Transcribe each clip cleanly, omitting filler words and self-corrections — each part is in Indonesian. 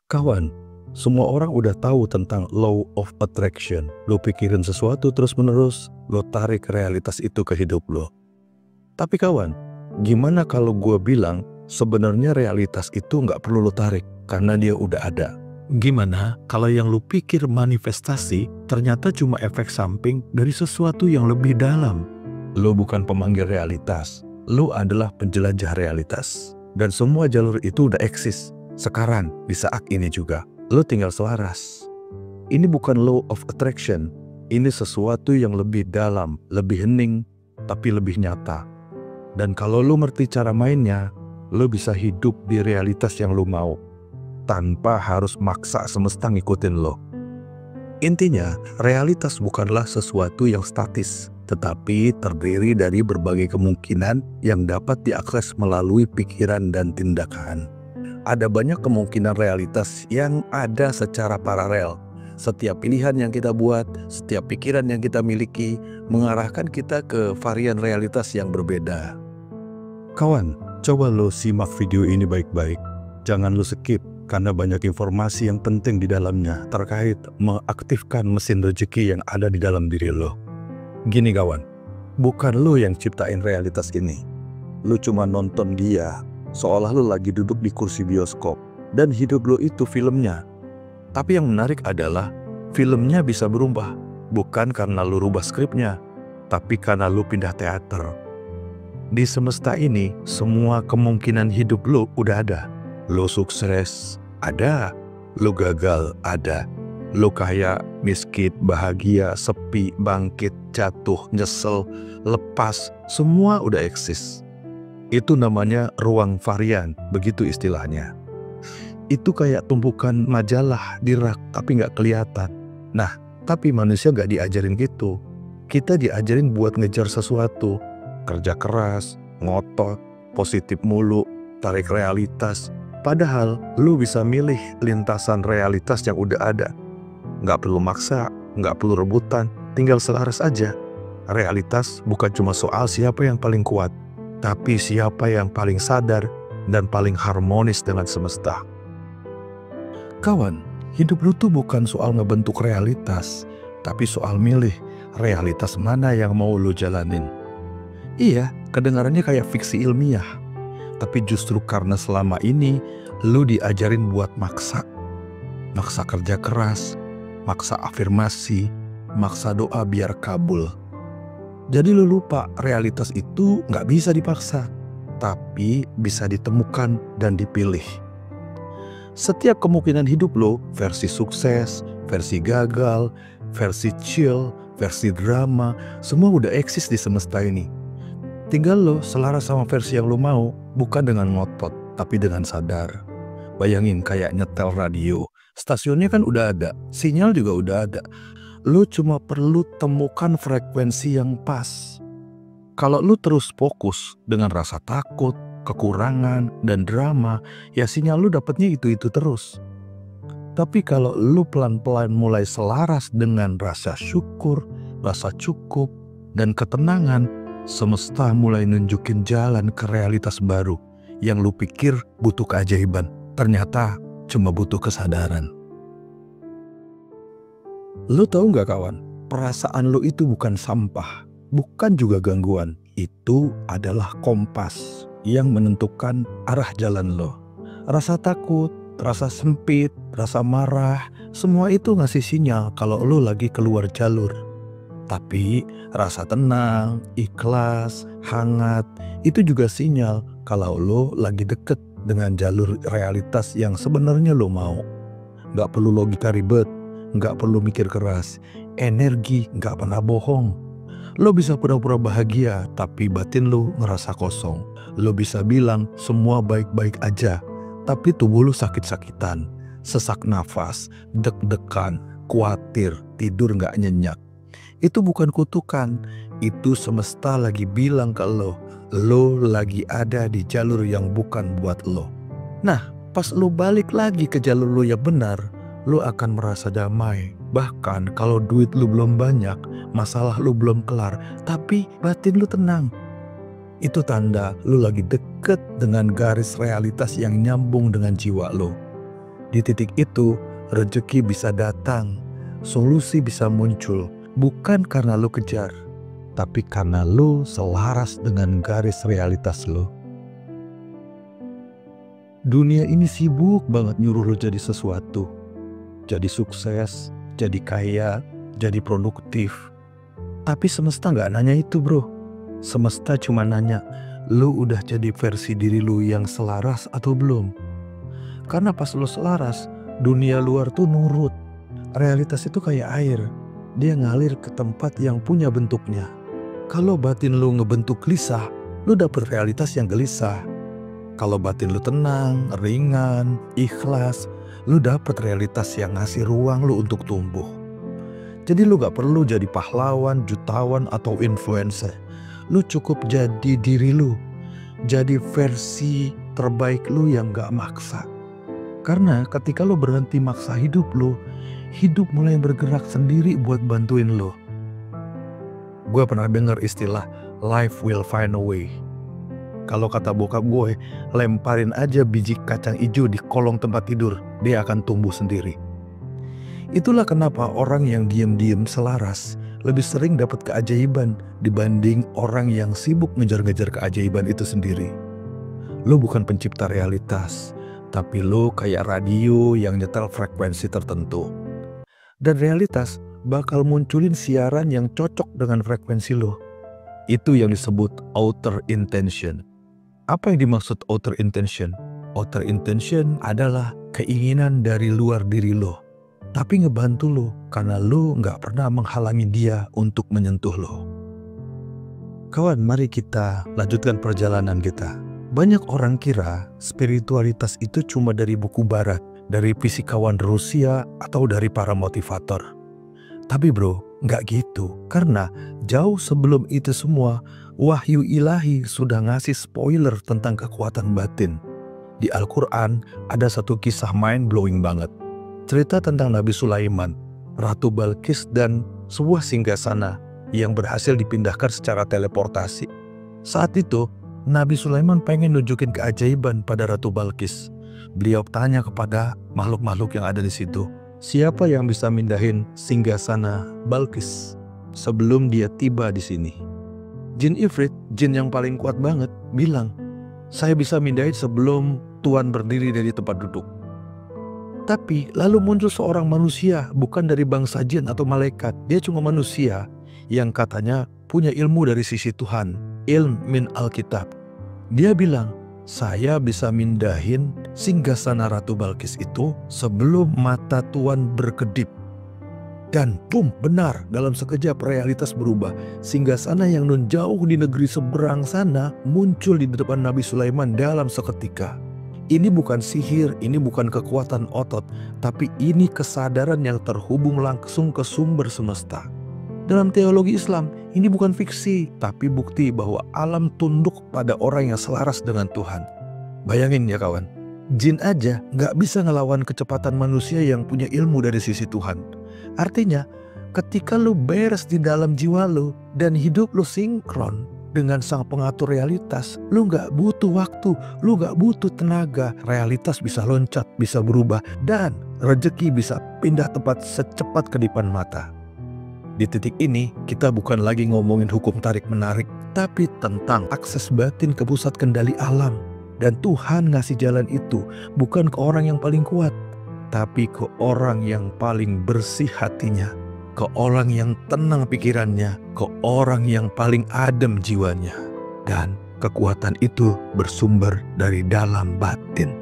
Kawan, semua orang udah tahu tentang law of attraction. Lo pikirin sesuatu terus-menerus, lo tarik realitas itu ke hidup lo. Tapi kawan, gimana kalau gue bilang sebenarnya realitas itu nggak perlu lo tarik karena dia udah ada? Gimana kalau yang lo pikir manifestasi ternyata cuma efek samping dari sesuatu yang lebih dalam? Lo bukan pemanggil realitas, lo adalah penjelajah realitas. Dan semua jalur itu udah eksis. Sekarang, di saat ini juga, lo tinggal selaras. Ini bukan law of attraction. Ini sesuatu yang lebih dalam, lebih hening, tapi lebih nyata. Dan kalau lo ngerti cara mainnya, lo bisa hidup di realitas yang lo mau, tanpa harus maksa semesta ngikutin lo. Intinya, realitas bukanlah sesuatu yang statis, tetapi terdiri dari berbagai kemungkinan yang dapat diakses melalui pikiran dan tindakan. Ada banyak kemungkinan realitas yang ada secara paralel. Setiap pilihan yang kita buat, setiap pikiran yang kita miliki, mengarahkan kita ke varian realitas yang berbeda. Kawan, coba lo simak video ini baik-baik. Jangan lo skip, karena banyak informasi yang penting di dalamnya terkait mengaktifkan mesin rezeki yang ada di dalam diri lo. Gini kawan, bukan lo yang ciptain realitas ini. Lo cuma nonton dia, seolah lo lagi duduk di kursi bioskop, dan hidup lo itu filmnya. Tapi yang menarik adalah, filmnya bisa berubah, bukan karena lo rubah skripnya, tapi karena lo pindah teater. Di semesta ini, semua kemungkinan hidup lo udah ada. Lo sukses, ada. Lo gagal, ada. Lo kaya, miskin, bahagia, sepi, bangkit, jatuh, nyesel, lepas, semua udah eksis. Itu namanya ruang varian, begitu istilahnya. Itu kayak tumpukan majalah di rak tapi nggak kelihatan. Nah, tapi manusia nggak diajarin gitu. Kita diajarin buat ngejar sesuatu. Kerja keras, ngotot, positif mulu, tarik realitas. Padahal lu bisa milih lintasan realitas yang udah ada. Nggak perlu maksa, nggak perlu rebutan, tinggal selaras aja. Realitas bukan cuma soal siapa yang paling kuat, tapi siapa yang paling sadar dan paling harmonis dengan semesta. Kawan, hidup lu tuh bukan soal ngebentuk realitas, tapi soal milih realitas mana yang mau lu jalanin. Iya, kedengarannya kayak fiksi ilmiah, tapi justru karena selama ini lu diajarin buat maksa kerja keras, maksa afirmasi, maksa doa biar kabul. Jadi lu lupa realitas itu nggak bisa dipaksa, tapi bisa ditemukan dan dipilih. Setiap kemungkinan hidup lo, versi sukses, versi gagal, versi chill, versi drama, semua udah eksis di semesta ini. Tinggal lo selaras sama versi yang lo mau, bukan dengan ngotot, tapi dengan sadar. Bayangin kayak nyetel radio, stasiunnya kan udah ada, sinyal juga udah ada. Lu cuma perlu temukan frekuensi yang pas. Kalau lu terus fokus dengan rasa takut, kekurangan, dan drama, ya sinyal lu dapetnya itu-itu terus. Tapi kalau lu pelan-pelan mulai selaras dengan rasa syukur, rasa cukup, dan ketenangan, semesta mulai nunjukin jalan ke realitas baru yang lu pikir butuh keajaiban. Ternyata cuma butuh kesadaran. Lo tahu nggak kawan, perasaan lo itu bukan sampah, bukan juga gangguan. Itu adalah kompas yang menentukan arah jalan lo. Rasa takut, rasa sempit, rasa marah, semua itu ngasih sinyal kalau lo lagi keluar jalur. Tapi rasa tenang, ikhlas, hangat, itu juga sinyal kalau lo lagi deket dengan jalur realitas yang sebenarnya lo mau. Nggak perlu logika ribet, nggak perlu mikir keras, energi nggak pernah bohong. Lo bisa pura-pura bahagia, tapi batin lo ngerasa kosong. Lo bisa bilang semua baik-baik aja, tapi tubuh lo sakit-sakitan, sesak nafas, deg-degan, khawatir, tidur nggak nyenyak. Itu bukan kutukan, itu semesta lagi bilang ke lo lagi ada di jalur yang bukan buat lo. Nah, pas lo balik lagi ke jalur lo yang benar, lo akan merasa damai. Bahkan kalau duit lo belum banyak, masalah lo belum kelar, tapi batin lo tenang. Itu tanda lo lagi deket dengan garis realitas yang nyambung dengan jiwa lo. Di titik itu, rezeki bisa datang, solusi bisa muncul, bukan karena lo kejar, tapi karena lo selaras dengan garis realitas lo. Dunia ini sibuk banget nyuruh lo jadi sesuatu. Jadi sukses, jadi kaya, jadi produktif. Tapi semesta gak nanya itu bro. Semesta cuma nanya, lo udah jadi versi diri lo yang selaras atau belum? Karena pas lo selaras, dunia luar tuh nurut. Realitas itu kayak air. Dia ngalir ke tempat yang punya bentuknya. Kalau batin lo ngebentuk gelisah, lo dapet realitas yang gelisah. Kalau batin lo tenang, ringan, ikhlas, lo dapet realitas yang ngasih ruang lo untuk tumbuh. Jadi lo gak perlu jadi pahlawan, jutawan, atau influencer. Lo cukup jadi diri lo. Jadi versi terbaik lo yang gak maksa. Karena ketika lo berhenti maksa hidup mulai bergerak sendiri buat bantuin lo. Gue pernah dengar istilah life will find a way. Kalau kata bokap gue, lemparin aja biji kacang hijau di kolong tempat tidur, dia akan tumbuh sendiri. Itulah kenapa orang yang diam-diam selaras lebih sering dapat keajaiban dibanding orang yang sibuk ngejar-ngejar keajaiban itu sendiri. Lo bukan pencipta realitas, tapi lo kayak radio yang nyetel frekuensi tertentu. Dan realitas bakal munculin siaran yang cocok dengan frekuensi lo. Itu yang disebut outer intention. Apa yang dimaksud outer intention? Outer intention adalah keinginan dari luar diri lo. Tapi ngebantu lo karena lo gak pernah menghalangi dia untuk menyentuh lo. Kawan, mari kita lanjutkan perjalanan kita. Banyak orang kira spiritualitas itu cuma dari buku barat, dari fisikawan Rusia, atau dari para motivator. Tapi bro, nggak gitu. Karena jauh sebelum itu semua, wahyu ilahi sudah ngasih spoiler tentang kekuatan batin. Di Al-Quran ada satu kisah mind-blowing banget. Cerita tentang Nabi Sulaiman, Ratu Balkis, dan sebuah singgasana yang berhasil dipindahkan secara teleportasi. Saat itu, Nabi Sulaiman pengen nunjukin keajaiban pada Ratu Balkis. Beliau tanya kepada makhluk-makhluk yang ada di situ, siapa yang bisa mindahin singgasana Balkis sebelum dia tiba di sini? Jin Ifrit, jin yang paling kuat banget, bilang, saya bisa mindahin sebelum Tuan berdiri dari tempat duduk. Tapi lalu muncul seorang manusia, bukan dari bangsa jin atau malaikat. Dia cuma manusia yang katanya punya ilmu dari sisi Tuhan, ilm min Alkitab. Dia bilang, saya bisa mindahin singgasana Ratu Balkis itu sebelum mata Tuan berkedip. Dan boom, benar, dalam sekejap realitas berubah. Singgasana yang nun jauh di negeri seberang sana muncul di depan Nabi Sulaiman dalam seketika. Ini bukan sihir, ini bukan kekuatan otot, tapi ini kesadaran yang terhubung langsung ke sumber semesta. Dalam teologi Islam, ini bukan fiksi, tapi bukti bahwa alam tunduk pada orang yang selaras dengan Tuhan. Bayangin ya kawan, jin aja nggak bisa ngelawan kecepatan manusia yang punya ilmu dari sisi Tuhan. Artinya, ketika lu beres di dalam jiwa lu dan hidup lu sinkron dengan sang pengatur realitas, lu nggak butuh waktu, lu nggak butuh tenaga. Realitas bisa loncat, bisa berubah, dan rezeki bisa pindah tempat secepat kedipan mata. Di titik ini, kita bukan lagi ngomongin hukum tarik-menarik, tapi tentang akses batin ke pusat kendali alam. Dan Tuhan ngasih jalan itu bukan ke orang yang paling kuat, tapi ke orang yang paling bersih hatinya, ke orang yang tenang pikirannya, ke orang yang paling adem jiwanya. Dan kekuatan itu bersumber dari dalam batin.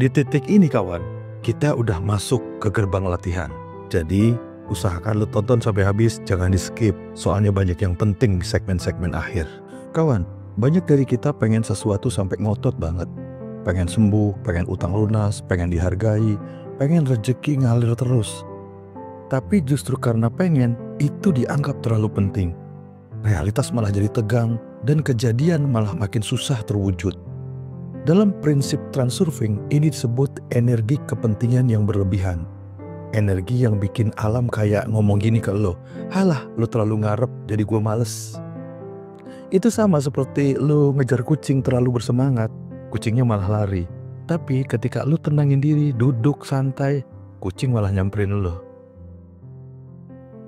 Di titik ini kawan, kita udah masuk ke gerbang latihan. Jadi, usahakan lu tonton sampai habis, jangan di skip, soalnya banyak yang penting di segmen-segmen akhir. Kawan, banyak dari kita pengen sesuatu sampai ngotot banget. Pengen sembuh, pengen utang lunas, pengen dihargai, pengen rezeki ngalir terus. Tapi justru karena pengen, itu dianggap terlalu penting. Realitas malah jadi tegang, dan kejadian malah makin susah terwujud. Dalam prinsip transurfing, ini disebut energi kepentingan yang berlebihan. Energi yang bikin alam kayak ngomong gini ke lo, halah lo terlalu ngarep jadi gue males. Itu sama seperti lo ngejar kucing terlalu bersemangat, kucingnya malah lari. Tapi ketika lu tenangin diri, duduk santai, kucing malah nyamperin lu.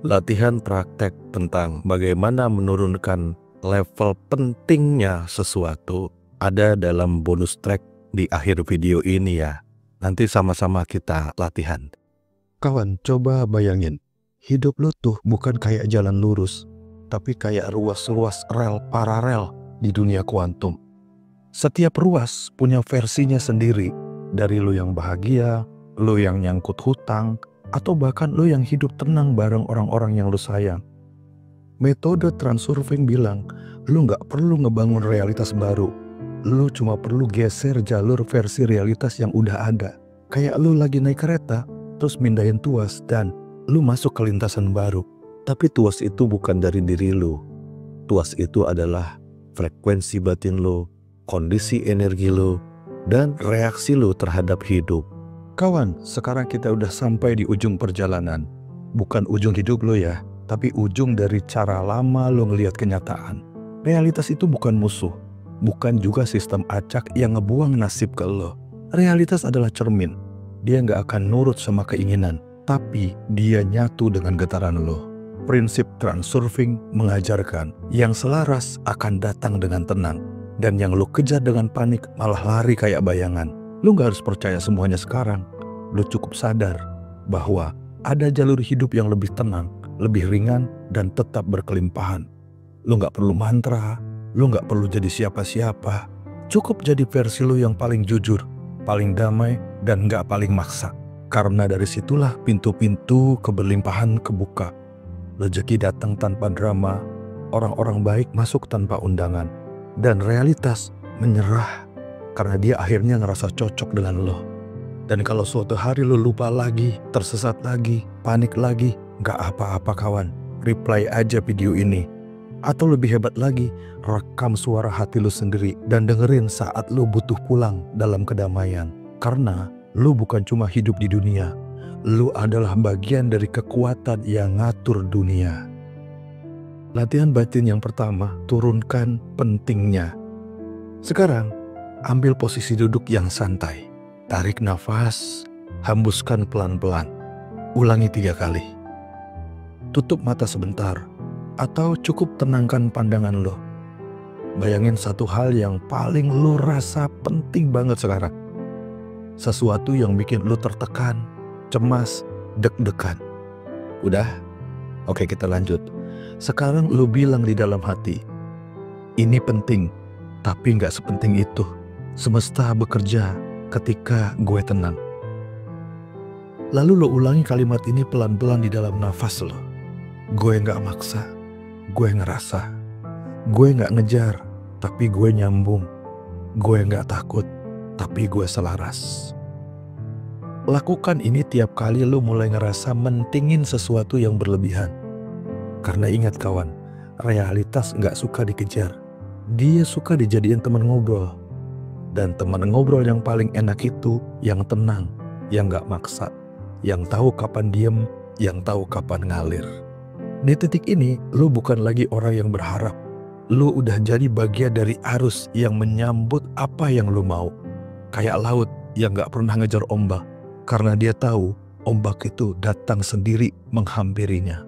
Latihan praktek tentang bagaimana menurunkan level pentingnya sesuatu ada dalam bonus track di akhir video ini ya. Nanti sama-sama kita latihan. Kawan, coba bayangin, hidup lu tuh bukan kayak jalan lurus, tapi kayak ruas-ruas rel paralel di dunia kuantum. Setiap ruas punya versinya sendiri, dari lu yang bahagia, lu yang nyangkut hutang, atau bahkan lu yang hidup tenang bareng orang-orang yang lu sayang. Metode transurfing bilang, lu nggak perlu ngebangun realitas baru. Lu cuma perlu geser jalur versi realitas yang udah ada. Kayak lu lagi naik kereta, terus mindahin tuas dan lu masuk ke lintasan baru. Tapi tuas itu bukan dari diri lu. Tuas itu adalah frekuensi batin lu, kondisi energi lu, dan reaksi lu terhadap hidup. Kawan, sekarang kita udah sampai di ujung perjalanan. Bukan ujung hidup lo ya, tapi ujung dari cara lama lo ngelihat kenyataan. Realitas itu bukan musuh, bukan juga sistem acak yang ngebuang nasib ke lo. Realitas adalah cermin. Dia nggak akan nurut sama keinginan, tapi dia nyatu dengan getaran lo. Prinsip transurfing mengajarkan yang selaras akan datang dengan tenang, dan yang lo kejar dengan panik malah lari kayak bayangan. Lu gak harus percaya semuanya sekarang. Lu cukup sadar bahwa ada jalur hidup yang lebih tenang, lebih ringan, dan tetap berkelimpahan. Lu gak perlu mantra, lu gak perlu jadi siapa-siapa. Cukup jadi versi lu yang paling jujur, paling damai, dan gak paling maksa. Karena dari situlah pintu-pintu keberlimpahan kebuka. Rezeki datang tanpa drama, orang-orang baik masuk tanpa undangan, dan realitas menyerah karena dia akhirnya ngerasa cocok dengan lo. Dan kalau suatu hari lo lupa lagi, tersesat lagi, panik lagi, gak apa-apa kawan. Replay aja video ini. Atau lebih hebat lagi, rekam suara hati lo sendiri dan dengerin saat lo butuh pulang dalam kedamaian. Karena lo bukan cuma hidup di dunia, lo adalah bagian dari kekuatan yang ngatur dunia. Latihan batin yang pertama, turunkan pentingnya. Sekarang, ambil posisi duduk yang santai. Tarik nafas, hembuskan pelan-pelan. Ulangi 3 kali. Tutup mata sebentar, atau cukup tenangkan pandangan lo. Bayangin satu hal yang paling lo rasa penting banget sekarang. Sesuatu yang bikin lo tertekan, cemas, deg-degan. Udah? Oke, kita lanjut. Sekarang lo bilang di dalam hati, ini penting, tapi nggak sepenting itu. Semesta bekerja ketika gue tenang. Lalu lo ulangi kalimat ini pelan-pelan di dalam nafas lo. Gue nggak maksa, gue ngerasa. Gue nggak ngejar, tapi gue nyambung. Gue nggak takut, tapi gue selaras. Lakukan ini tiap kali lo mulai ngerasa mentingin sesuatu yang berlebihan. Karena ingat kawan, realitas nggak suka dikejar. Dia suka dijadiin teman ngobrol. Dan teman ngobrol yang paling enak itu yang tenang, yang gak maksa, yang tahu kapan diem, yang tahu kapan ngalir. Di titik ini, lu bukan lagi orang yang berharap. Lu udah jadi bagian dari arus yang menyambut apa yang lu mau. Kayak laut yang gak pernah ngejar ombak, karena dia tahu ombak itu datang sendiri menghampirinya.